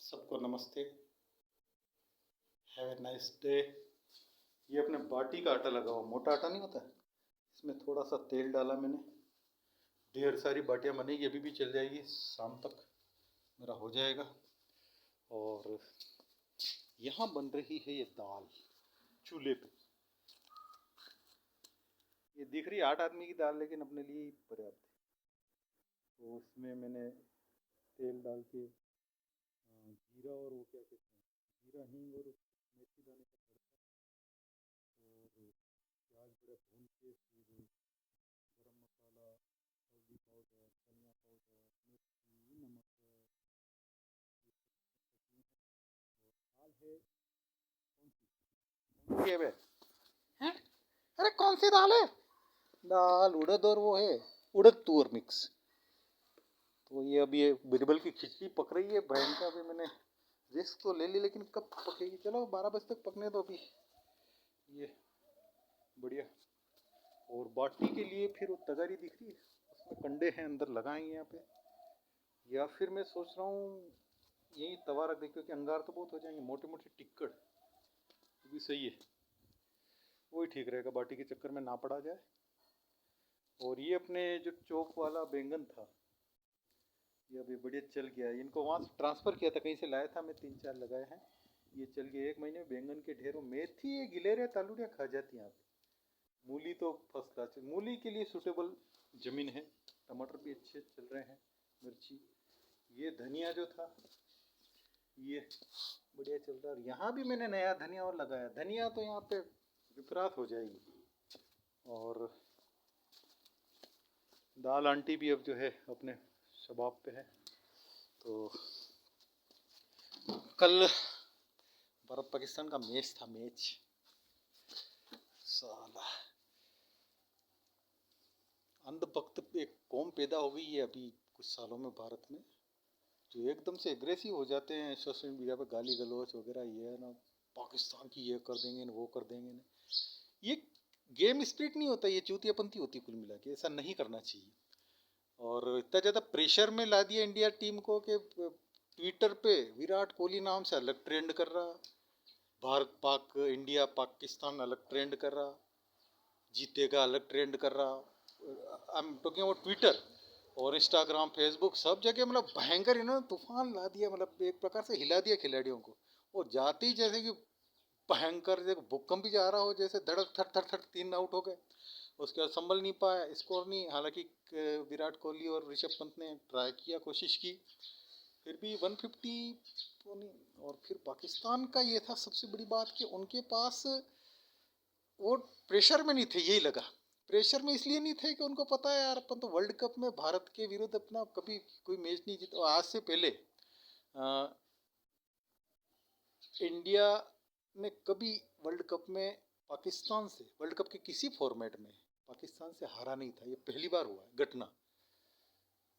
सबको नमस्ते। Have a nice day. ये अपने बाटी का आटा लगा हुआ, मोटा आटा नहीं होता, इसमें थोड़ा सा तेल डाला मैंने। ढेर सारी बाटियाँ बनेगी, अभी भी चल जाएगी, शाम तक मेरा हो जाएगा। और यहाँ बन रही है ये दाल चूल्हे पे। ये दिख रही है 8 आदमी की दाल, लेकिन अपने लिए ही पर्याप्त है। तो उसमें मैंने तेल डाल के जीरा और वो क्या कहते हैं, जीरा हींग और मेथी दाने का तड़का, और प्याज बड़े भून के, फिर गरम मसाला, हल्दी पाउडर, धनिया पाउडर, मिर्ची, नमक, ये सब चीज़ें हैं। और दाल है कौन सी है बे? हैं? अरे कौन सी दाल है? दाल उड़द और वो है उड़द तूर मिक्स। तो ये अभी ये बिरबल की खिचड़ी पक रही है बहन का। अभी मैंने रिस्क तो ले ली, लेकिन कब पकेगी? चलो 12 बजे तक पकने दो अभी। ये बढ़िया। और बाटी के लिए फिर वो तगारी दिख रही है, उसमें कंडे हैं अंदर, लगाएंगे यहाँ पे। या फिर मैं सोच रहा हूँ यही तवा रख दे, क्योंकि अंगार तो बहुत हो जाएंगे। मोटे मोटे टिक्कड़ भी सही है, वही ठीक रहेगा, बाटी के चक्कर में ना पड़ा जाए। और ये अपने जो चौक वाला बैंगन था, ये अभी बढ़िया चल गया। इनको वहाँ से ट्रांसफ़र किया था, कहीं से लाया था मैं, 3-4 लगाए हैं। ये चल गए 1 महीने में। बैंगन के ढेरों, मेथी, ये गिलेरिया तालुड़ियाँ खा जाती हैं यहाँ पे। मूली तो फर्स्ट क्लास है, मूली के लिए सूटेबल ज़मीन है। टमाटर भी अच्छे चल रहे हैं, मिर्ची। ये धनिया जो था ये बढ़िया चल रहा है। और यहाँ भी मैंने नया धनिया और लगाया। धनिया तो यहाँ पे विपरात हो जाएगी। और दाल आंटी भी अब जो है अपने शबाब पे है। तो कल भारत पाकिस्तान का मैच था, मैच साला अंधभक्त एक कौम पैदा हो गई है अभी कुछ सालों में भारत में, जो एकदम से एग्रेसिव हो जाते हैं सोशल मीडिया पे, गाली गलौज वगैरह। ये है ना, पाकिस्तान की ये कर देंगे ना, वो कर देंगे ना। ये गेम स्पिरिट नहीं होता, ये चूतियापंथी होती है कुल मिला के। ऐसा नहीं करना चाहिए। और इतना ज़्यादा प्रेशर में ला दिया इंडिया टीम को कि ट्विटर पे विराट कोहली नाम से अलग ट्रेंड कर रहा, भारत पाक इंडिया पाकिस्तान अलग ट्रेंड कर रहा, जीतेगा अलग ट्रेंड कर रहा। I am talking about Twitter और इंस्टाग्राम, फेसबुक, सब जगह मतलब भयंकर इन्होंने तूफान ला दिया। मतलब एक प्रकार से हिला दिया खिलाड़ियों को। और जाते ही जैसे कि भयंकर, जैसे भूकंप भी जा रहा हो, जैसे धड़क थर थर थर 3 आउट हो गए। उसके बाद संभल नहीं पाया, स्कोर नहीं। हालांकि विराट कोहली और ऋषभ पंत ने ट्राई किया, कोशिश की, फिर भी 150 तो नहीं। और फिर पाकिस्तान का ये था सबसे बड़ी बात कि उनके पास वो प्रेशर में नहीं थे। यही लगा, प्रेशर में इसलिए नहीं थे कि उनको पता है यार अपन तो वर्ल्ड कप में भारत के विरुद्ध अपना कभी कोई मैच नहीं जीता। आज से पहले इंडिया ने कभी वर्ल्ड कप में पाकिस्तान से, वर्ल्ड कप के किसी फॉर्मेट में पाकिस्तान से हारा नहीं था। ये पहली बार हुआ है घटना।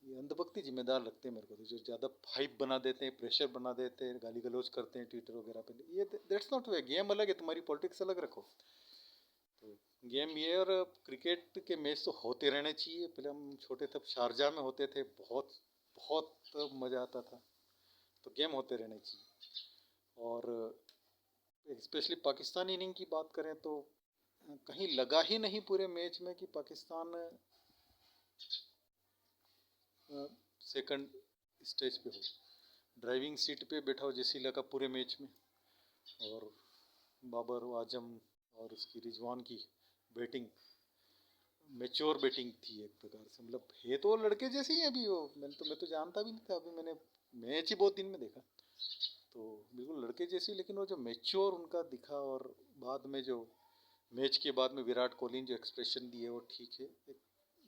ये अंधभक्ति जिम्मेदार लगते हैं मेरे को, तो जो ज़्यादा हाइप बना देते हैं, प्रेशर बना देते हैं, गाली गलौज करते हैं ट्विटर वगैरह पे, ये दैट्स नॉट वे। गेम अलग है, तुम्हारी पॉलिटिक्स अलग रखो। तो गेम ये, और क्रिकेट के मैच तो होते रहने चाहिए। पहले हम छोटे थे, शारजाह में होते थे, बहुत बहुत मज़ा आता था। तो गेम होते रहने चाहिए। और स्पेशली पाकिस्तान इनिंग की बात करें तो कहीं लगा ही नहीं पूरे मैच में कि पाकिस्तान सेकंड स्टेज पे हो। ड्राइविंग सीट पे बैठा हो जैसी लगा पूरे मैच में। और बाबर आजम और उसकी रिजवान की बैटिंग, मेच्योर बैटिंग थी एक प्रकार से। मतलब है तो लड़के जैसे ही अभी वो, मैं तो जानता भी नहीं था, अभी मैंने मैच ही बहुत दिन में देखा। तो बिल्कुल लड़के जैसे, लेकिन वो जो मेच्योर उनका दिखा। और बाद में जो मैच के बाद में विराट कोहली ने जो एक्सप्रेशन दिए, वो ठीक है। एक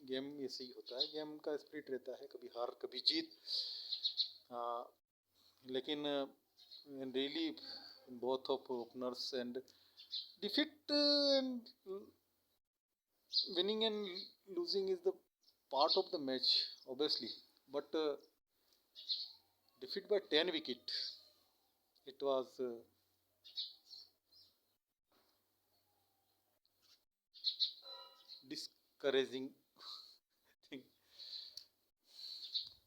गेम ऐसे ही होता है, गेम का स्पिरिट रहता है, कभी हार कभी जीत। लेकिन really both of openers and defeat and winning and losing is the part of the match, obviously. But defeat by 10 wicket, it was discouraging thing.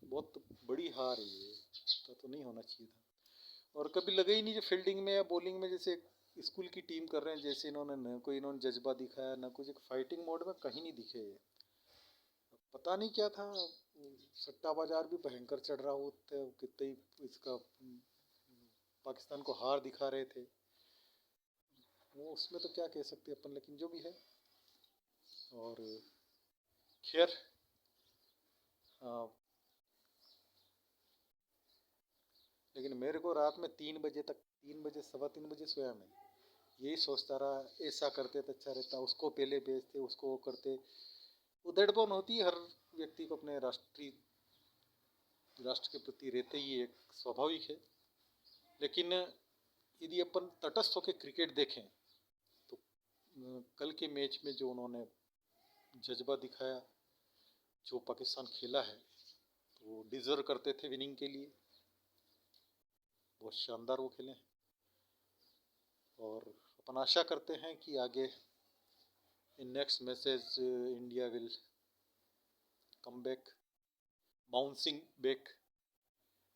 बहुत बड़ी हार है ये, तो नहीं होना चाहिए था। और कभी लगा ही नहीं जो फील्डिंग में या बॉलिंग में जैसे स्कूल की टीम कर रहे हैं, जैसे इन्होंने न कोई इन्होंने जज्बा दिखाया ना कुछ, एक फाइटिंग मोड में कहीं नहीं दिखे ये। पता नहीं क्या था, सट्टा बाजार भी भयंकर चढ़ रहा होता, कितने ही इसका पाकिस्तान को हार दिखा रहे थे वो, उसमें तो क्या कह सकते हैं अपन, लेकिन जो भी है। और खैर लेकिन मेरे को रात में 3 बजे तक, 3 बजे, 3:15 सोया मैं, यही सोचता रहा ऐसा करते तो अच्छा रहता, उसको पहले भेजते, उसको वो करते। उधड़पन होती है हर व्यक्ति को अपने राष्ट्र के प्रति, रहते ही एक स्वाभाविक है। लेकिन यदि अपन तटस्थ होकर क्रिकेट देखें तो कल के मैच में जो उन्होंने जज्बा दिखाया, जो पाकिस्तान खेला है, तो वो डिजर्व करते थे विनिंग के लिए, बहुत शानदार वो खेले। और अपन आशा करते हैं कि आगे in next matches India will come back, bouncing back,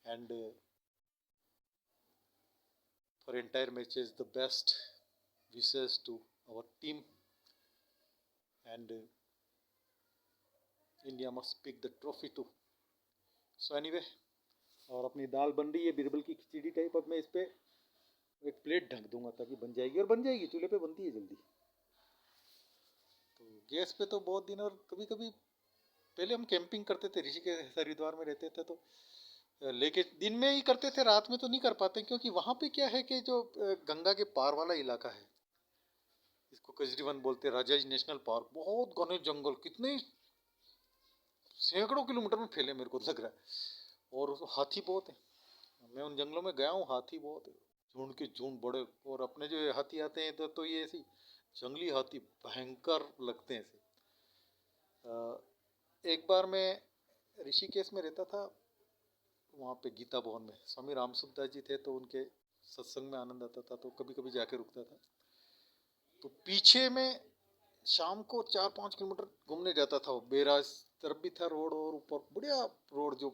and for entire matches the best wishes to our team, and India must pick the trophy too. So anyway, और अपनी दाल बन रही है बिरबल की खिचड़ी टाइप, अब मैं इस पे एक प्लेट ढक दूंगा ताकि बन जाएगी, और बन जाएगी, चूल्हे पे बनती है जल्दी। तो गैस पे तो बहुत दिन, और कभी कभी पहले हम कैंपिंग करते थे, ऋषिकेश हरिद्वार में रहते थे, तो लेके दिन में ही करते थे, रात में तो नहीं कर पाते, क्योंकि वहाँ पे क्या है कि जो गंगा के पार वाला इलाका है, इसको केजरीवन बोलते हैं, राजाजी नेशनल पार्क, बहुत घने जंगल, कितने सैकड़ों किलोमीटर में फैले मेरे को लग रहा है, और हाथी बहुत है। मैं उन जंगलों में गया हूँ, हाथी बहुत है, झुंड के झुंड बड़े। और अपने जो हाथी आते हैं तो ये ऐसी जंगली हाथी भयंकर लगते हैं ऐसे। एक बार मैं ऋषिकेश में रहता था, वहाँ पे गीता भवन में स्वामी रामसुखदास जी थे, तो उनके सत्संग में आनंद आता था, तो कभी कभी जाके रुकता था। तो पीछे में शाम को 4-5 किलोमीटर घूमने जाता था, वो बेराज तरफ भी था रोड, और ऊपर बढ़िया रोड जो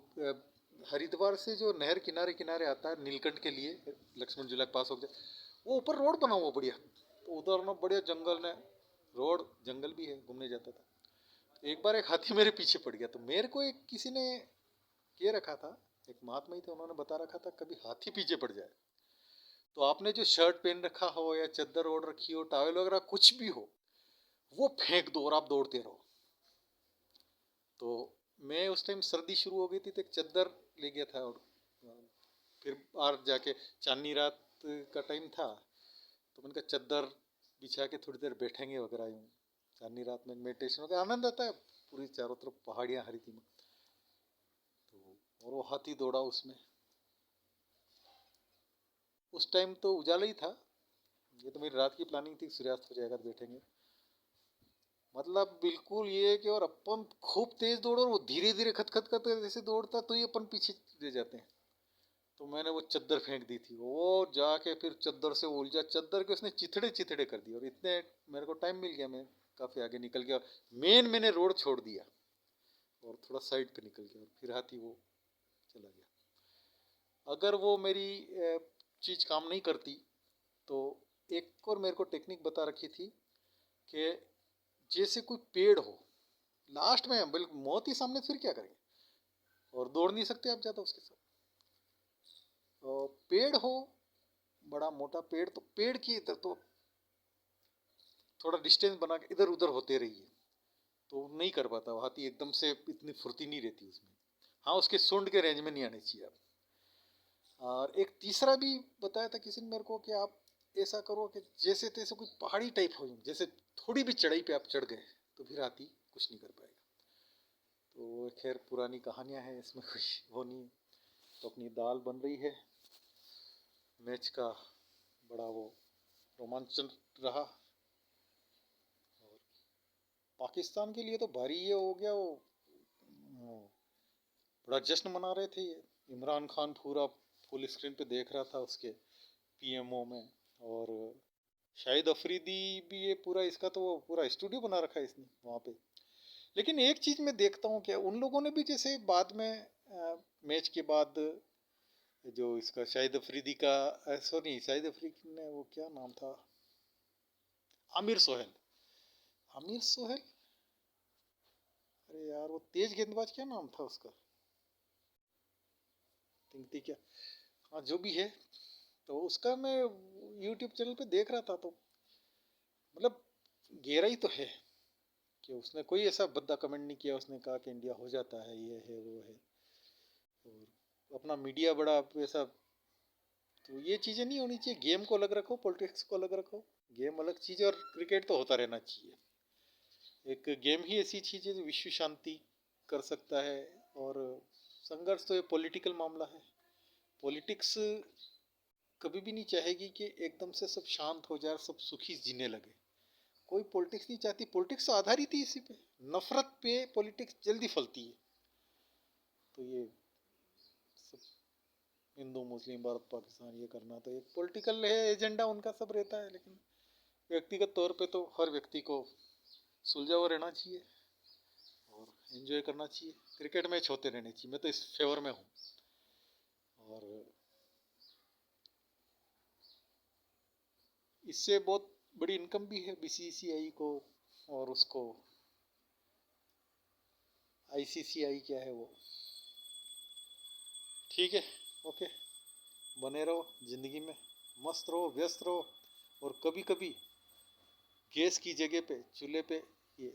हरिद्वार से जो नहर किनारे किनारे आता है नीलकंठ के लिए, लक्ष्मण झूला के पास हो गया, वो ऊपर रोड बना हुआ बढ़िया, तो उधर ना बढ़िया जंगल ने रोड, जंगल भी है, घूमने जाता था। तो एक बार एक हाथी मेरे पीछे पड़ गया, तो मेरे को एक किसी ने कह रखा था, एक महात्मा ही थे, उन्होंने बता रखा था कभी हाथी पीछे पड़ जाए तो आपने जो शर्ट पहन रखा हो या चादर ओढ़ रखी हो, टॉवल वगैरह कुछ भी हो, वो फेंक दो और आप दौड़ते रहो। तो मैं उस टाइम सर्दी शुरू हो गई थी, तो एक चादर ले गया था, और फिर बाहर जाके चांदनी रात का टाइम था, तो मैंने कहा चादर बिछा के थोड़ी देर बैठेंगे वगैरह, यूँ चांदनी रात में मेडिटेशन वगैरह आनंद आता है, पूरी चारों तरफ पहाड़ियाँ हरी थी। तो और वो हाथी दौड़ा उसमें, उस टाइम तो उजाला ही था, ये तो मेरी रात की प्लानिंग थी, सूर्यास्त हो जाएगा तो बैठेंगे, मतलब बिल्कुल ये कि, और अपन खूब तेज दौड़ो, और वो धीरे धीरे खत खत खत जैसे दौड़ता, तो ये अपन पीछे रह जाते हैं। तो मैंने वो चद्दर फेंक दी थी, वो जाके फिर चद्दर से उलझा, चद्दर के उसने चिथड़े चिथड़े कर दिए, और इतने मेरे को टाइम मिल गया, मैं काफ़ी आगे निकल गया, मेन मैंने रोड छोड़ दिया और थोड़ा साइड पे निकल गया, और फिर हाथी वो चला गया। अगर वो मेरी चीज़ काम नहीं करती, तो एक और मेरे को टेक्निक बता रखी थी कि जैसे कोई पेड़ हो, लास्ट में बिल्कुल मौत ही सामने, फिर क्या करेंगे, और दौड़ नहीं सकते आप ज़्यादा उसके साथ। पेड़ हो, बड़ा मोटा पेड़, तो पेड़ की इधर तो थोड़ा डिस्टेंस बना के इधर उधर होते रहिए, तो नहीं कर पाता वो हाथी, एकदम से इतनी फुर्ती नहीं रहती उसमें। हाँ, उसके सूंड के रेंज में नहीं आने चाहिए आप। और एक तीसरा भी बताया था किसी ने मेरे को कि आप ऐसा करो कि जैसे तैसे कोई पहाड़ी टाइप हो, जैसे थोड़ी भी चढ़ाई पे आप चढ़ गए तो फिर हाथी कुछ नहीं कर पाएगा। तो खैर पुरानी कहानियां हैं, इसमें कुछ वो नहीं। तो अपनी दाल बन रही है, मैच का बड़ा वो रोमांचन रहा, और पाकिस्तान के लिए तो भारी ये हो गया, वो बड़ा जश्न मना रहे थे ये। इमरान खान पूरा फुल स्क्रीन पे देख रहा था उसके पीएमओ में, और शाहिद अफरीदी भी, ये पूरा इसका तो पूरा स्टूडियो बना रखा है इसने वहाँ पे। लेकिन एक चीज़ मैं देखता हूँ कि उन लोगों ने भी जैसे बाद में मैच के बाद जो इसका शाहिद अफरीदी का, सॉरी शाहिद अफरीदी ने वो क्या नाम था, आमिर सोहेल, आमिर सोहेल, अरे यार वो तेज गेंदबाज क्या नाम था उसका, तिंगती क्या, हाँ जो भी है, तो उसका मैं यूट्यूब चैनल पे देख रहा था, तो मतलब गहराई तो है कि उसने कोई ऐसा भद्दा कमेंट नहीं किया, उसने कहा कि इंडिया हो जाता है, ये है वो है, और अपना मीडिया बड़ा ऐसा, तो ये चीज़ें नहीं होनी चाहिए, गेम को अलग रखो, पॉलिटिक्स को अलग रखो, गेम अलग चीज़ है और क्रिकेट तो होता रहना चाहिए, एक गेम ही ऐसी चीज़ है जो विश्व शांति कर सकता है, और संघर्ष तो ये पॉलिटिकल मामला है, पॉलिटिक्स कभी भी नहीं चाहेगी कि एकदम से सब शांत हो जाए, सब सुखी जीने लगे, कोई पॉलिटिक्स नहीं चाहती, पॉलिटिक्स तो आधारित ही इसी पे, नफरत पे पॉलिटिक्स जल्दी फलती है, तो ये सब हिंदू मुस्लिम भारत पाकिस्तान ये करना तो एक पॉलिटिकल है, एजेंडा उनका सब रहता है, लेकिन व्यक्तिगत तौर पे तो हर व्यक्ति को सुलझा हुआ रहना चाहिए और एंजॉय करना चाहिए, क्रिकेट मैच होते रहने चाहिए, मैं तो इस फेवर में हूँ, और इससे बहुत बड़ी इनकम भी है बीसीसीआई को, और उसको आईसीसीआई क्या है वो, ठीक है, ओके, बने रहो जिंदगी में, मस्त रहो, व्यस्त रहो, और कभी कभी गैस की जगह पे चूल्हे पे ये,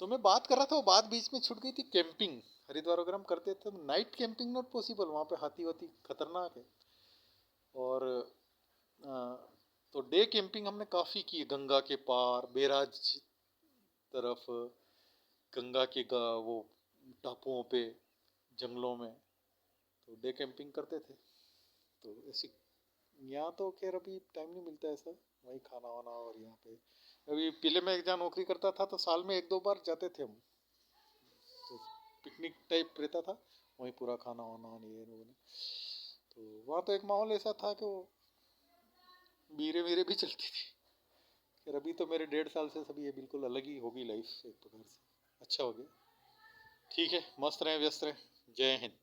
तो मैं बात कर रहा था, वो बात बीच में छूट गई थी, कैंपिंग हरिद्वार वगैरह हम करते थे, नाइट कैंपिंग नॉट पॉसिबल, वहाँ पे हाथी वाथी खतरनाक है, और तो डे कैंपिंग हमने काफ़ी की, गंगा के पार बैराज तरफ, गंगा के वो टापुओं पे, जंगलों में, तो डे कैंपिंग करते थे, तो ऐसी, यहाँ तो खैर अभी टाइम नहीं मिलता ऐसा, वही खाना वाना, और यहाँ पे अभी पहले मैं एक जहाँ नौकरी करता था तो साल में एक दो बार जाते थे हम, तो पिकनिक टाइप रहता था, वहीं पूरा खाना वाना ये वो, तो वहाँ तो एक माहौल ऐसा था कि वो बीरे वीरे भी चलती थी, फिर अभी तो मेरे 1.5 साल से सभी ये बिल्कुल अलग ही होगी लाइफ एक प्रकार से, अच्छा हो गया, ठीक है, मस्त रहें व्यस्त रहें, जय हिंद।